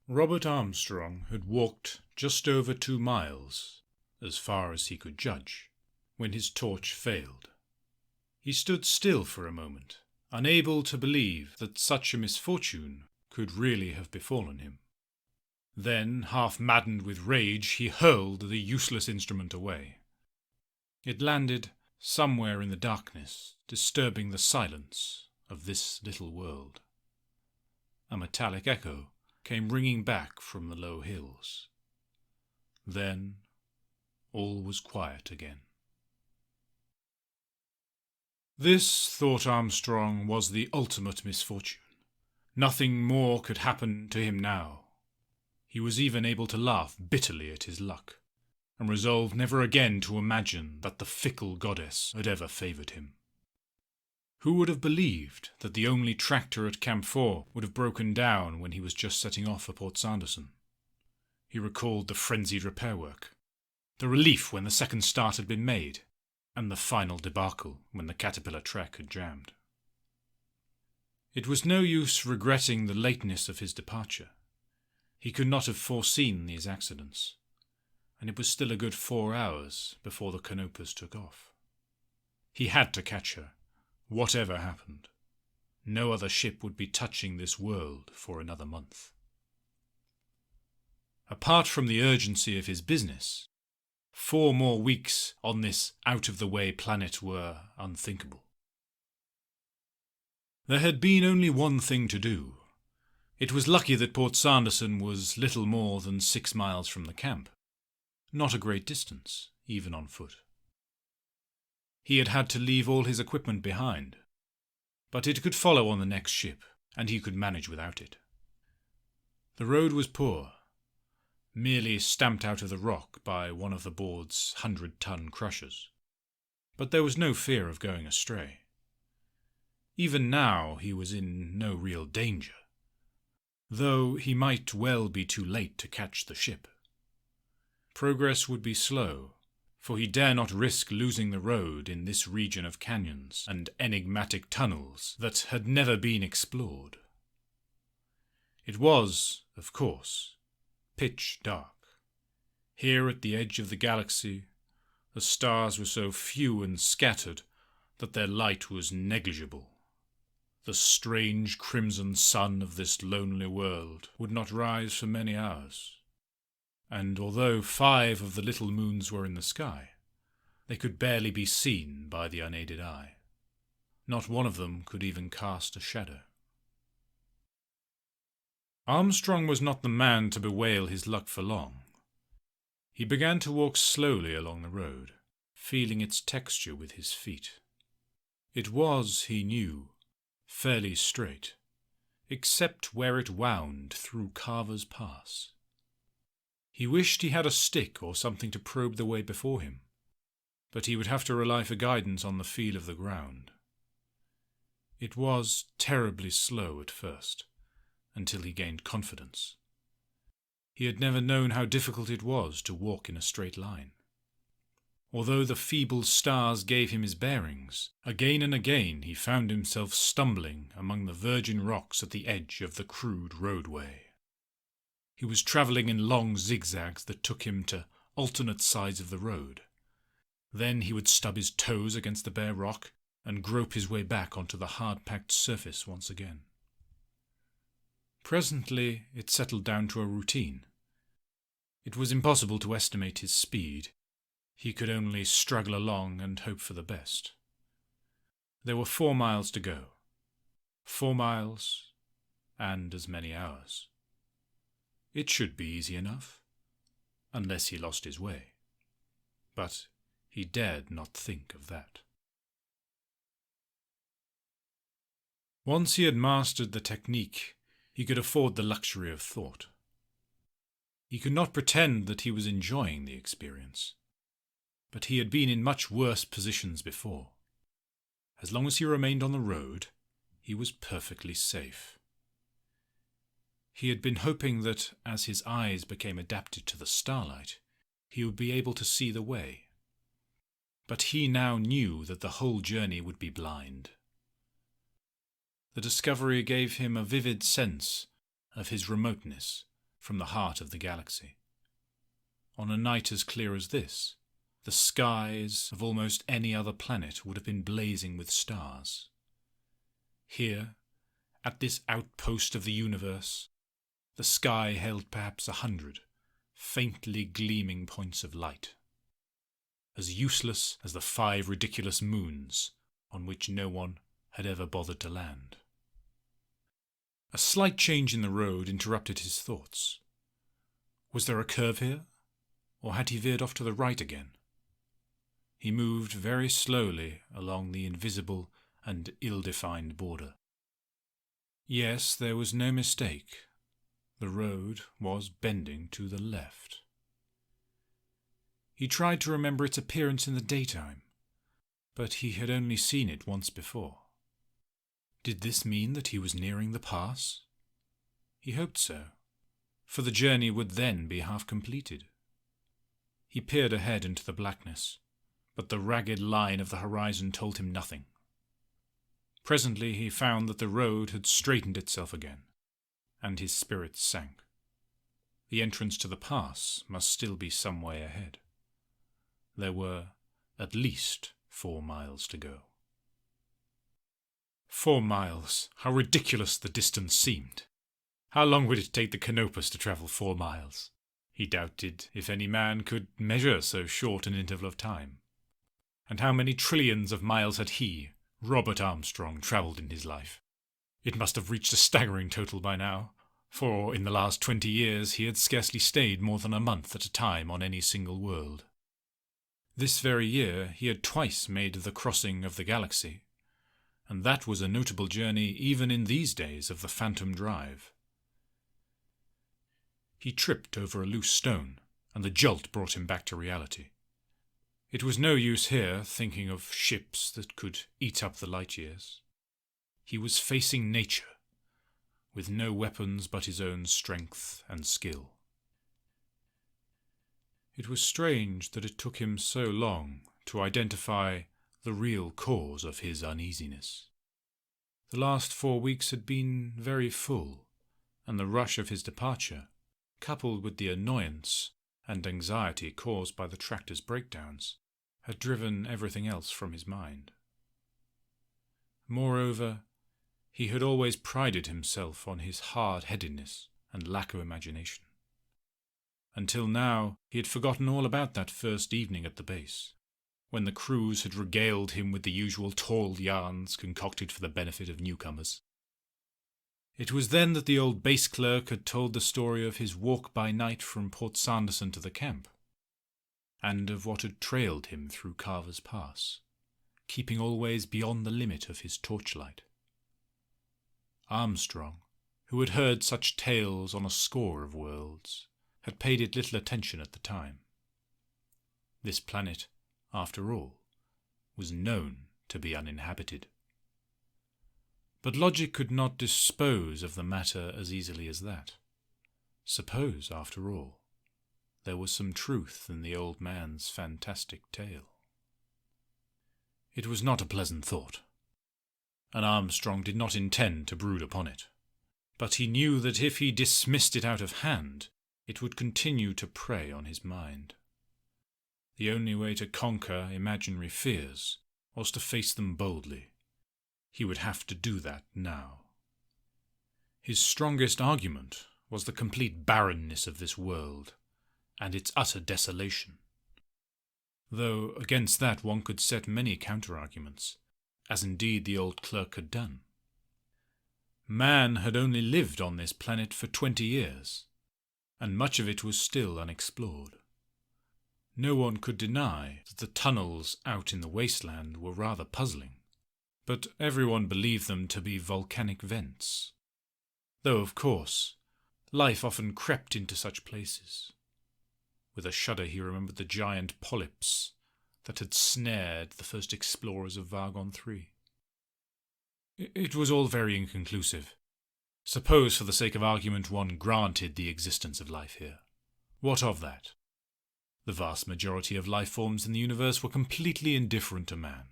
Robert Armstrong had walked just over 2 miles, as far as he could judge, when his torch failed. He stood still for a moment, unable to believe that such a misfortune could really have befallen him. Then, half maddened with rage, he hurled the useless instrument away. It landed somewhere in the darkness, disturbing the silence of this little world. A metallic echo came ringing back from the low hills. Then all was quiet again. This, thought Armstrong, was the ultimate misfortune. Nothing more could happen to him now. He was even able to laugh bitterly at his luck, and resolved never again to imagine that the fickle goddess had ever favoured him. Who would have believed that the only tractor at Camp 4 would have broken down when he was just setting off for Port Sanderson? He recalled the frenzied repair work, the relief when the second start had been made, and the final debacle when the Caterpillar trek had jammed. It was no use regretting the lateness of his departure. He could not have foreseen these accidents, and it was still a good 4 hours before the Canopus took off. He had to catch her, whatever happened. No other ship would be touching this world for another month. Apart from the urgency of his business, 4 more weeks on this out-of-the-way planet were unthinkable. There had been only one thing to do. It was lucky that Port Sanderson was little more than 6 miles from the camp. Not a great distance, even on foot. He had had to leave all his equipment behind, but it could follow on the next ship, and he could manage without it. The road was poor, merely stamped out of the rock by one of the board's 100-ton crushers, but there was no fear of going astray. Even now he was in no real danger, though he might well be too late to catch the ship. Progress would be slow, for he dare not risk losing the road in this region of canyons and enigmatic tunnels that had never been explored. It was, of course, pitch dark. Here at the edge of the galaxy, the stars were so few and scattered that their light was negligible. The strange crimson sun of this lonely world would not rise for many hours, and although 5 of the little moons were in the sky, they could barely be seen by the unaided eye. Not one of them could even cast a shadow. Armstrong was not the man to bewail his luck for long. He began to walk slowly along the road, feeling its texture with his feet. It was, he knew, fairly straight, except where it wound through Carver's Pass. He wished he had a stick or something to probe the way before him, but he would have to rely for guidance on the feel of the ground. It was terribly slow at first, until he gained confidence. He had never known how difficult it was to walk in a straight line. Although the feeble stars gave him his bearings, again and again he found himself stumbling among the virgin rocks at the edge of the crude roadway. He was travelling in long zigzags that took him to alternate sides of the road. Then he would stub his toes against the bare rock and grope his way back onto the hard-packed surface once again. Presently it settled down to a routine. It was impossible to estimate his speed. He could only struggle along and hope for the best. There were 4 miles to go. 4 miles, and as many hours. It should be easy enough, unless he lost his way. But he dared not think of that. Once he had mastered the technique, he could afford the luxury of thought. He could not pretend that he was enjoying the experience, but he had been in much worse positions before. As long as he remained on the road, he was perfectly safe. He had been hoping that, as his eyes became adapted to the starlight, he would be able to see the way. But he now knew that the whole journey would be blind. The discovery gave him a vivid sense of his remoteness from the heart of the galaxy. On a night as clear as this, the skies of almost any other planet would have been blazing with stars. Here, at this outpost of the universe, the sky held perhaps 100 faintly gleaming points of light, as useless as the 5 ridiculous moons on which no one had ever bothered to land. A slight change in the road interrupted his thoughts. Was there a curve here, or had he veered off to the right again? He moved very slowly along the invisible and ill-defined border. Yes, there was no mistake. The road was bending to the left. He tried to remember its appearance in the daytime, but he had only seen it once before. Did this mean that he was nearing the pass? He hoped so, for the journey would then be half completed. He peered ahead into the blackness, but the ragged line of the horizon told him nothing. Presently he found that the road had straightened itself again, and his spirits sank. The entrance to the pass must still be some way ahead. There were at least 4 miles to go. 4 miles! How ridiculous the distance seemed! How long would it take the Canopus to travel 4 miles? He doubted if any man could measure so short an interval of time. And how many trillions of miles had he, Robert Armstrong, travelled in his life? It must have reached a staggering total by now, for in the last 20 years he had scarcely stayed more than a month at a time on any single world. This very year he had twice made the crossing of the galaxy, and that was a notable journey even in these days of the phantom drive. He tripped over a loose stone, and the jolt brought him back to reality. It was no use here thinking of ships that could eat up the light years. He was facing nature, with no weapons but his own strength and skill. It was strange that it took him so long to identify the real cause of his uneasiness. The last 4 weeks had been very full, and the rush of his departure, coupled with the annoyance and anxiety caused by the tractor's breakdowns, had driven everything else from his mind. Moreover, he had always prided himself on his hard-headedness and lack of imagination. Until now, he had forgotten all about that first evening at the base, when the crews had regaled him with the usual tall yarns concocted for the benefit of newcomers. It was then that the old base clerk had told the story of his walk by night from Port Sanderson to the camp, and of what had trailed him through Carver's Pass, keeping always beyond the limit of his torchlight. Armstrong, who had heard such tales on a score of worlds, had paid it little attention at the time. This planet, after all, was known to be uninhabited. But logic could not dispose of the matter as easily as that. Suppose, after all, there was some truth in the old man's fantastic tale. It was not a pleasant thought, and Armstrong did not intend to brood upon it. But he knew that if he dismissed it out of hand, it would continue to prey on his mind. The only way to conquer imaginary fears was to face them boldly. He would have to do that now. His strongest argument was the complete barrenness of this world, and its utter desolation. Though against that one could set many counter-arguments, as indeed the old clerk had done. Man had only lived on this planet for 20 years, and much of it was still unexplored. No one could deny that the tunnels out in the wasteland were rather puzzling, but everyone believed them to be volcanic vents, though, of course, life often crept into such places. With a shudder he remembered the giant polyps that had snared the first explorers of Vargon III. It was all very inconclusive. Suppose, for the sake of argument, one granted the existence of life here. What of that? The vast majority of life forms in the universe were completely indifferent to man.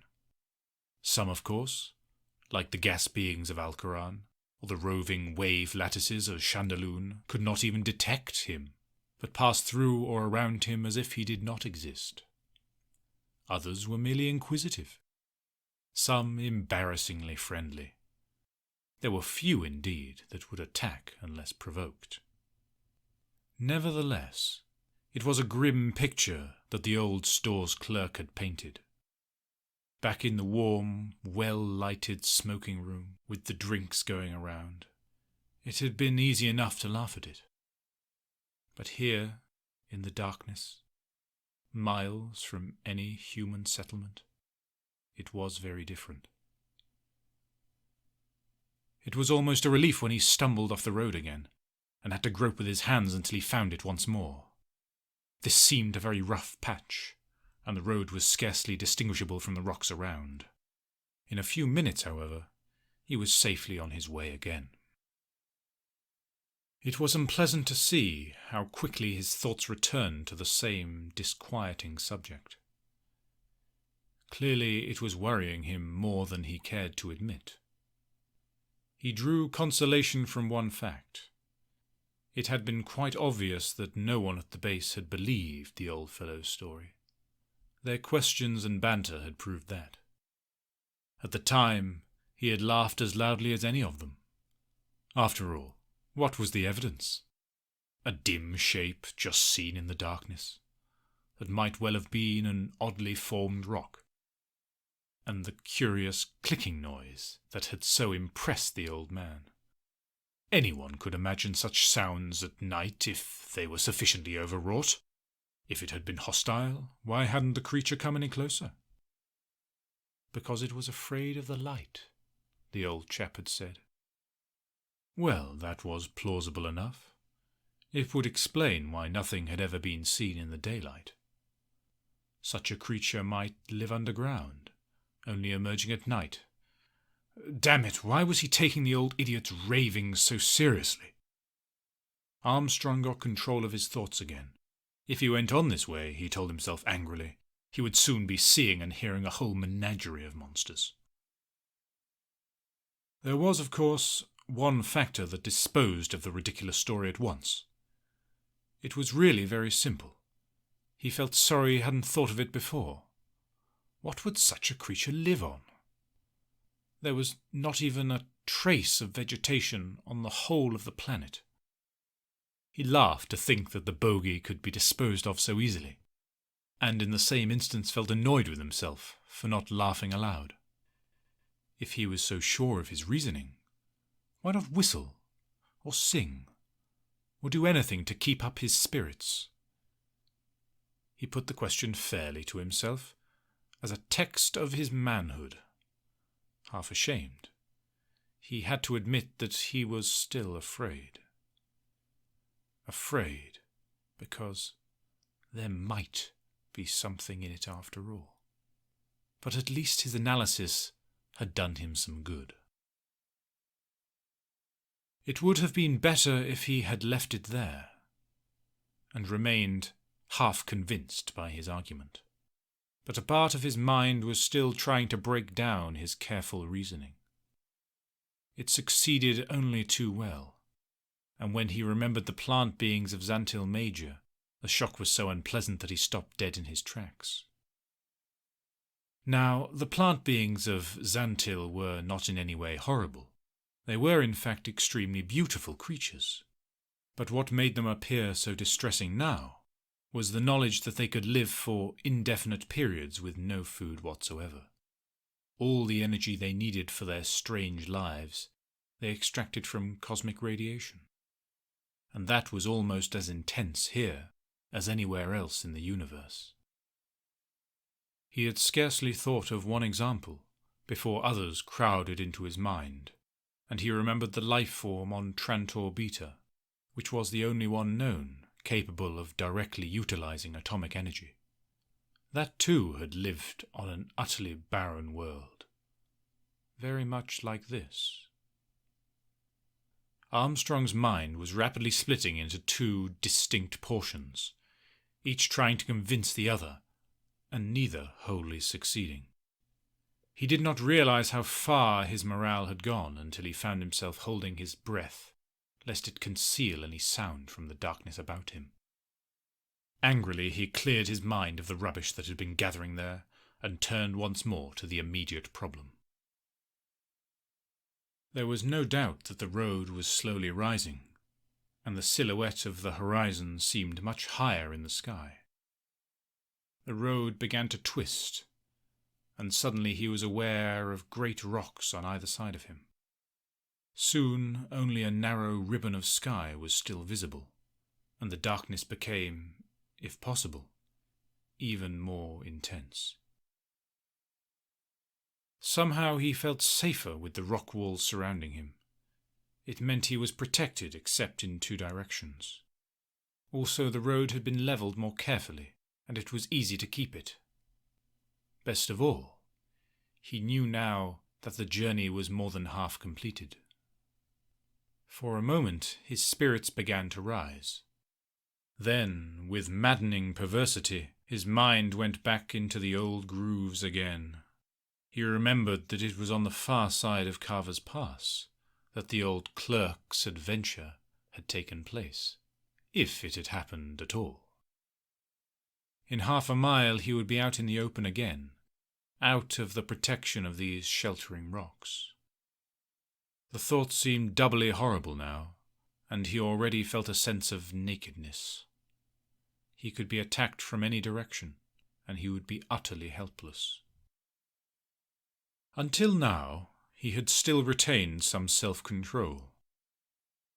Some, of course, like the gas beings of Alcoran, or the roving wave lattices of Chandelune could not even detect him, but passed through or around him as if he did not exist. Others were merely inquisitive, some embarrassingly friendly. There were few indeed that would attack unless provoked. Nevertheless, it was a grim picture that the old store's clerk had painted. Back in the warm, well-lighted smoking room, with the drinks going around, it had been easy enough to laugh at it. But here, in the darkness, miles from any human settlement, it was very different. It was almost a relief when he stumbled off the road again, and had to grope with his hands until he found it once more. This seemed a very rough patch, and the road was scarcely distinguishable from the rocks around. In a few minutes, however, he was safely on his way again. It was unpleasant to see how quickly his thoughts returned to the same disquieting subject. Clearly it was worrying him more than he cared to admit. He drew consolation from one fact. It had been quite obvious that no one at the base had believed the old fellow's story. Their questions and banter had proved that. At the time, he had laughed as loudly as any of them. After all, what was the evidence? A dim shape just seen in the darkness, that might well have been an oddly formed rock, and the curious clicking noise that had so impressed the old man. Anyone could imagine such sounds at night if they were sufficiently overwrought. If it had been hostile, why hadn't the creature come any closer? Because it was afraid of the light, the old chap had said. Well, that was plausible enough. It would explain why nothing had ever been seen in the daylight. Such a creature might live underground, only emerging at night. Damn it, why was he taking the old idiot's ravings so seriously? Armstrong got control of his thoughts again. If he went on this way, he told himself angrily, he would soon be seeing and hearing a whole menagerie of monsters. There was, of course, one factor that disposed of the ridiculous story at once. It was really very simple. He felt sorry he hadn't thought of it before. What would such a creature live on? There was not even a trace of vegetation on the whole of the planet. He laughed to think that the bogey could be disposed of so easily, and in the same instance felt annoyed with himself for not laughing aloud. If he was so sure of his reasoning, why not whistle, or sing, or do anything to keep up his spirits? He put the question fairly to himself, as a text of his manhood. Half ashamed, he had to admit that he was still afraid. Afraid because there might be something in it after all. But at least his analysis had done him some good. It would have been better if he had left it there, and remained half convinced by his argument. But a part of his mind was still trying to break down his careful reasoning. It succeeded only too well, and when he remembered the plant beings of Xantil Major, the shock was so unpleasant that he stopped dead in his tracks. Now, the plant beings of Xantil were not in any way horrible. They were in fact extremely beautiful creatures. But what made them appear so distressing now was the knowledge that they could live for indefinite periods with no food whatsoever. All the energy they needed for their strange lives they extracted from cosmic radiation. And that was almost as intense here as anywhere else in the universe. He had scarcely thought of one example before others crowded into his mind, and he remembered the life form on Trantor Beta, which was the only one known capable of directly utilizing atomic energy. That too had lived on an utterly barren world, very much like this. Armstrong's mind was rapidly splitting into two distinct portions, each trying to convince the other, and neither wholly succeeding. He did not realize how far his morale had gone until he found himself holding his breath, lest it conceal any sound from the darkness about him. Angrily he cleared his mind of the rubbish that had been gathering there, and turned once more to the immediate problem. There was no doubt that the road was slowly rising, and the silhouette of the horizon seemed much higher in the sky. The road began to twist, and suddenly he was aware of great rocks on either side of him. Soon only a narrow ribbon of sky was still visible, and the darkness became, if possible, even more intense. Somehow he felt safer with the rock walls surrounding him. It meant he was protected except in two directions. Also, the road had been levelled more carefully, and it was easy to keep it. Best of all, he knew now that the journey was more than half completed. For a moment his spirits began to rise. Then, with maddening perversity, his mind went back into the old grooves again. He remembered that it was on the far side of Carver's Pass that the old Clarke's adventure had taken place, if it had happened at all. In half a mile he would be out in the open again, out of the protection of these sheltering rocks. The thought seemed doubly horrible now, and he already felt a sense of nakedness. He could be attacked from any direction, and he would be utterly helpless. Until now, he had still retained some self-control.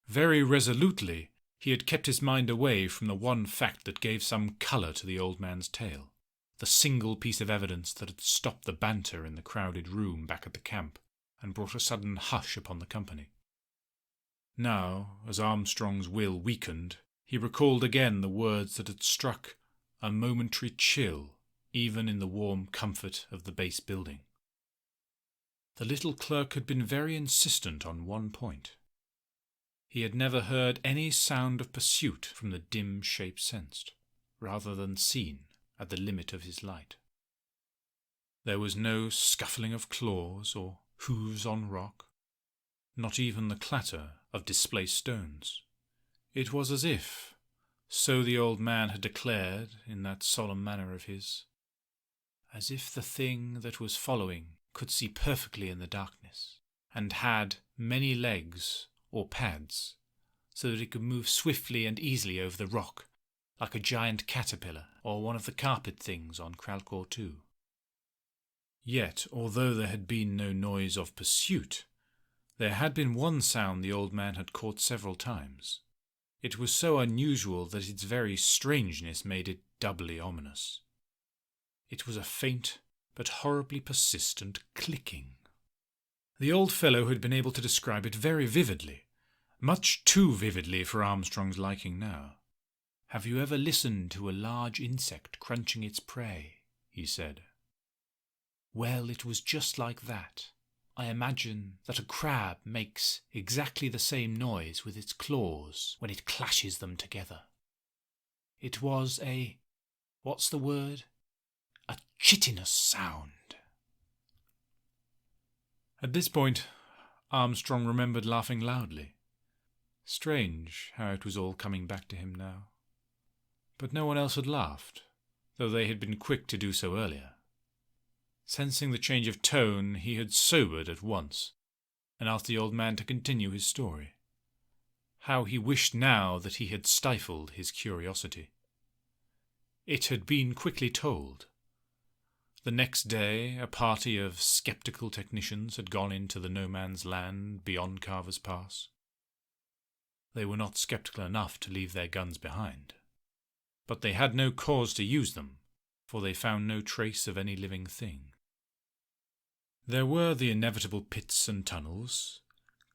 Very resolutely, he had kept his mind away from the one fact that gave some colour to the old man's tale, the single piece of evidence that had stopped the banter in the crowded room back at the camp and brought a sudden hush upon the company. Now, as Armstrong's will weakened, he recalled again the words that had struck a momentary chill even in the warm comfort of the base building. The little Clarke had been very insistent on one point. He had never heard any sound of pursuit from the dim shape sensed, rather than seen, at the limit of his light. There was no scuffling of claws or hooves on rock, not even the clatter of displaced stones. It was as if, so the old man had declared in that solemn manner of his, as if the thing that was following could see perfectly in the darkness, and had many legs or pads, so that it could move swiftly and easily over the rock, like a giant caterpillar or one of the carpet things on Clarke 2. Yet, although there had been no noise of pursuit, there had been one sound the old man had caught several times. It was so unusual that its very strangeness made it doubly ominous. It was a faint but horribly persistent clicking. The old fellow had been able to describe it very vividly, much too vividly for Armstrong's liking now. "Have you ever listened to a large insect crunching its prey?" he said. "Well, it was just like that. I imagine that a crab makes exactly the same noise with its claws when it clashes them together. It was what's the word? A chitinous sound." At this point, Armstrong remembered laughing loudly. Strange how it was all coming back to him now. But no one else had laughed, though they had been quick to do so earlier. Sensing the change of tone, he had sobered at once, and asked the old man to continue his story. How he wished now that he had stifled his curiosity. It had been quickly told. The next day, a party of sceptical technicians had gone into the no-man's land beyond Carver's Pass. They were not sceptical enough to leave their guns behind, but they had no cause to use them, for they found no trace of any living thing. There were the inevitable pits and tunnels,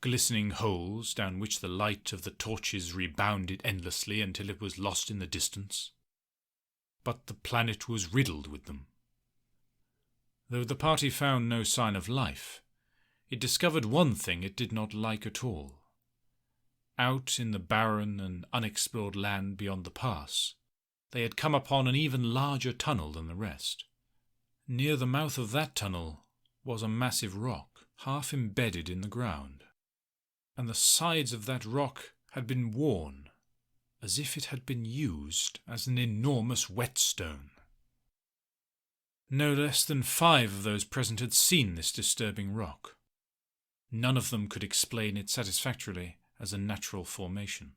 glistening holes down which the light of the torches rebounded endlessly until it was lost in the distance. But the planet was riddled with them. Though the party found no sign of life, it discovered one thing it did not like at all. Out in the barren and unexplored land beyond the pass, they had come upon an even larger tunnel than the rest. Near the mouth of that tunnel was a massive rock, half embedded in the ground, and the sides of that rock had been worn, as if it had been used as an enormous whetstone. No less than 5 of those present had seen this disturbing rock. None of them could explain it satisfactorily as a natural formation,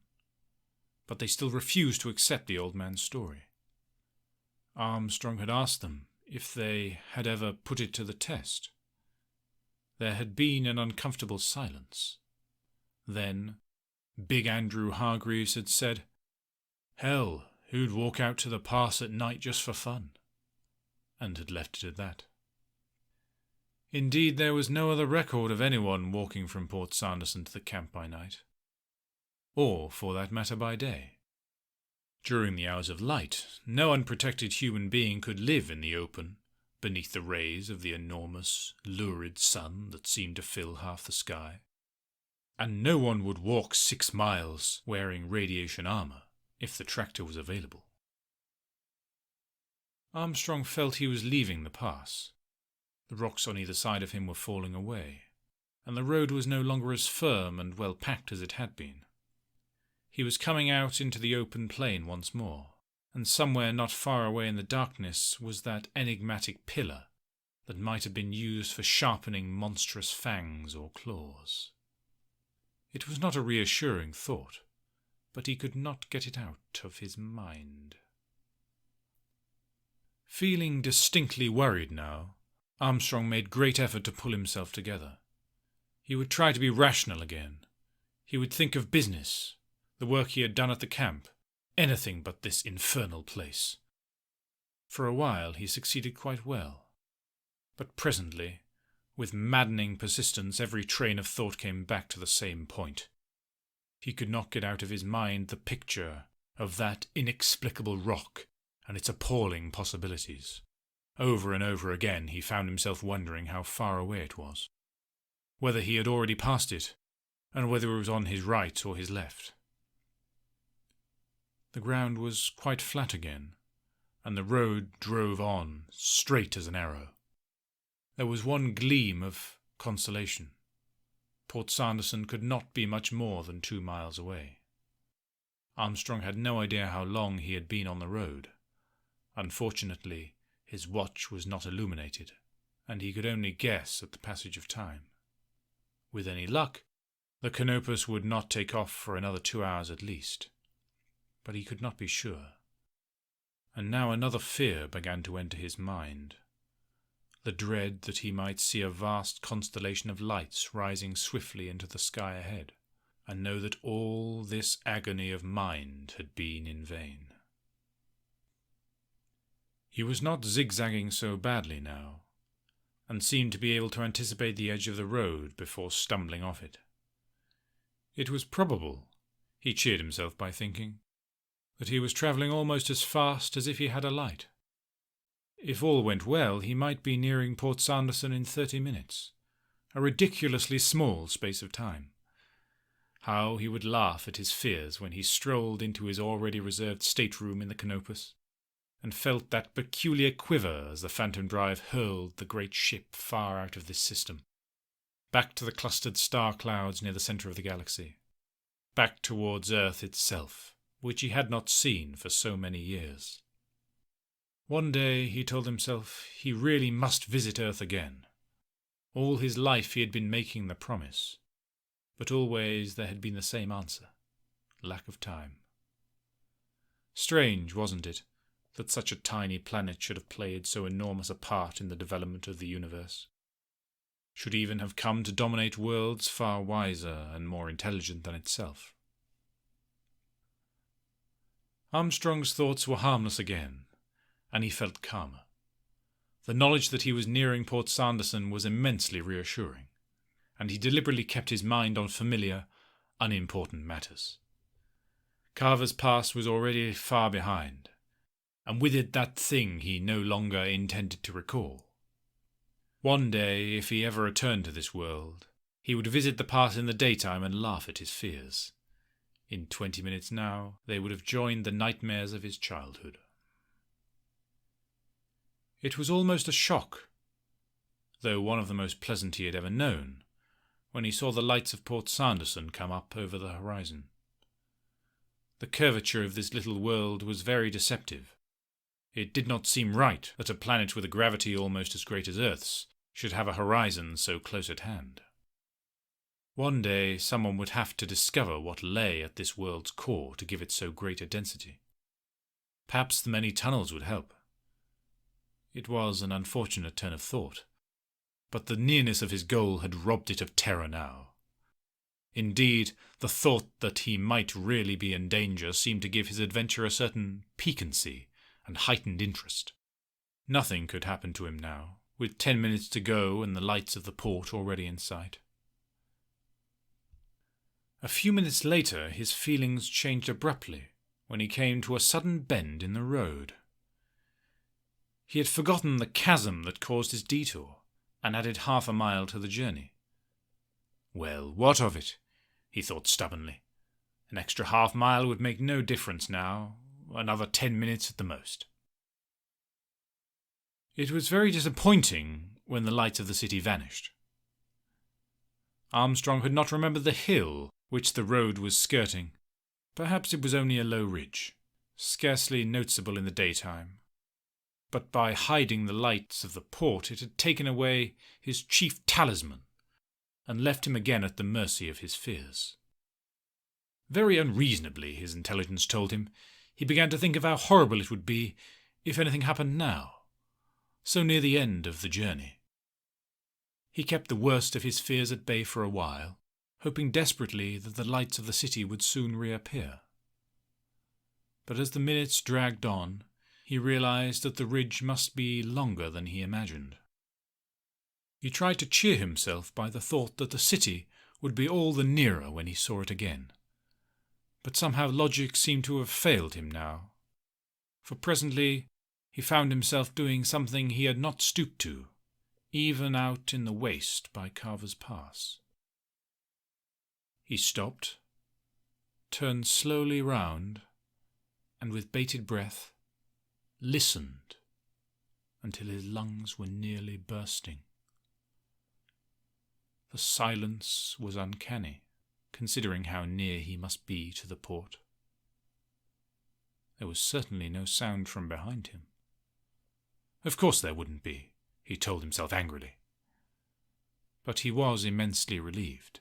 but they still refused to accept the old man's story. Armstrong had asked them if they had ever put it to the test. There had been an uncomfortable silence. Then Big Andrew Hargreaves had said, "Hell, who'd walk out to the pass at night just for fun?" and had left it at that. Indeed, there was no other record of anyone walking from Port Sanderson to the camp by night, or, for that matter, by day. During the hours of light, no unprotected human being could live in the open, beneath the rays of the enormous, lurid sun that seemed to fill half the sky, and no one would walk 6 miles wearing radiation armor if the tractor was available. Armstrong felt he was leaving the pass. The rocks on either side of him were falling away, and the road was no longer as firm and well packed as it had been. He was coming out into the open plain once more, and somewhere not far away in the darkness was that enigmatic pillar that might have been used for sharpening monstrous fangs or claws. It was not a reassuring thought, but he could not get it out of his mind. Feeling distinctly worried now, Armstrong made great effort to pull himself together. He would try to be rational again. He would think of business, the work he had done at the camp, anything but this infernal place. For a while he succeeded quite well, but presently, with maddening persistence, every train of thought came back to the same point. He could not get out of his mind the picture of that inexplicable rock and its appalling possibilities. Over and over again he found himself wondering how far away it was, whether he had already passed it, and whether it was on his right or his left. The ground was quite flat again, and the road drove on, straight as an arrow. There was one gleam of consolation. Port Sanderson could not be much more than 2 miles away. Armstrong had no idea how long he had been on the road. Unfortunately, his watch was not illuminated, and he could only guess at the passage of time. With any luck, the Canopus would not take off for another 2 hours at least. But he could not be sure. And now another fear began to enter his mind. The dread that he might see a vast constellation of lights rising swiftly into the sky ahead, and know that all this agony of mind had been in vain. He was not zigzagging so badly now, and seemed to be able to anticipate the edge of the road before stumbling off it. It was probable, he cheered himself by thinking, that he was travelling almost as fast as if he had a light. If all went well, he might be nearing Port Sanderson in 30 minutes, a ridiculously small space of time. How he would laugh at his fears when he strolled into his already reserved stateroom in the Canopus, and felt that peculiar quiver as the phantom drive hurled the great ship far out of this system, back to the clustered star clouds near the centre of the galaxy, back towards Earth itself, which he had not seen for so many years. One day, he told himself, he really must visit Earth again. All his life he had been making the promise, but always there had been the same answer: lack of time. Strange, wasn't it, that such a tiny planet should have played so enormous a part in the development of the universe, should even have come to dominate worlds far wiser and more intelligent than itself. Armstrong's thoughts were harmless again, and he felt calmer. The knowledge that he was nearing Port Sanderson was immensely reassuring, and he deliberately kept his mind on familiar, unimportant matters. Carver's past was already far behind, and with it that thing he no longer intended to recall. One day, if he ever returned to this world, he would visit the past in the daytime and laugh at his fears. In 20 minutes now, they would have joined the nightmares of his childhood. It was almost a shock. though one of the most pleasant he had ever known, when he saw the lights of Port Sanderson come up over the horizon. The curvature of this little world was very deceptive. It did not seem right that a planet with a gravity almost as great as Earth's should have a horizon so close at hand. One day someone would have to discover what lay at this world's core to give it so great a density. Perhaps the many tunnels would help. It was an unfortunate turn of thought, but the nearness of his goal had robbed it of terror now. Indeed, the thought that he might really be in danger seemed to give his adventure a certain piquancy and heightened interest. Nothing could happen to him now, with 10 minutes to go and the lights of the port already in sight. A few minutes later his feelings changed abruptly when he came to a sudden bend in the road. He had forgotten the chasm that caused his detour, and added 1/2 mile to the journey. Well, what of it? He thought stubbornly. An extra 1/2 mile would make no difference now, another 10 minutes at the most. It was very disappointing when the lights of the city vanished. Armstrong had not remembered the hill which the road was skirting. Perhaps it was only a low ridge, scarcely noticeable in the daytime. But by hiding the lights of the port it had taken away his chief talisman, and left him again at the mercy of his fears. Very unreasonably, his intelligence told him, he began to think of how horrible it would be if anything happened now, so near the end of the journey. He kept the worst of his fears at bay for a while, hoping desperately that the lights of the city would soon reappear. But as the minutes dragged on, he realized that the ridge must be longer than he imagined. He tried to cheer himself by the thought that the city would be all the nearer when he saw it again. But somehow logic seemed to have failed him now, for presently he found himself doing something he had not stooped to, even out in the waste by Carver's Pass. He stopped, turned slowly round, and with bated breath listened until his lungs were nearly bursting. The silence was uncanny, considering how near he must be to the port. There was certainly no sound from behind him. Of course there wouldn't be, he told himself angrily. But he was immensely relieved.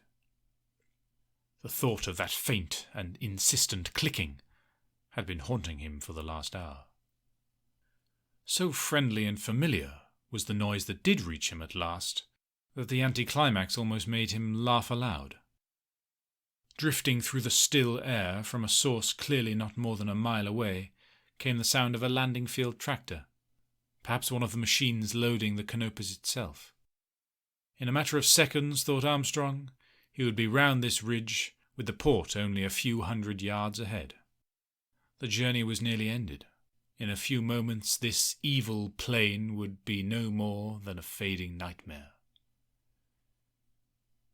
The thought of that faint and insistent clicking had been haunting him for the last hour. So friendly and familiar was the noise that did reach him at last, that the anticlimax almost made him laugh aloud. Drifting through the still air from a source clearly not more than a mile away came the sound of a landing field tractor, perhaps one of the machines loading the Canopus itself. In a matter of seconds, thought Armstrong, he would be round this ridge with the port only a few 100 yards ahead. The journey was nearly ended. In a few moments this evil plain would be no more than a fading nightmare.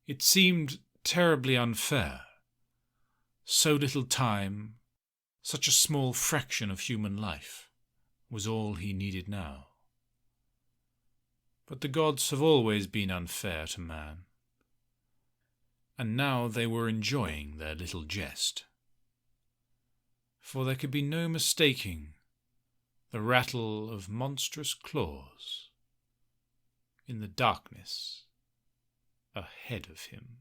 It seemed terribly unfair. So little time, such a small fraction of human life, was all he needed now. But the gods have always been unfair to man, and now they were enjoying their little jest. For there could be no mistaking the rattle of monstrous claws in the darkness ahead of him.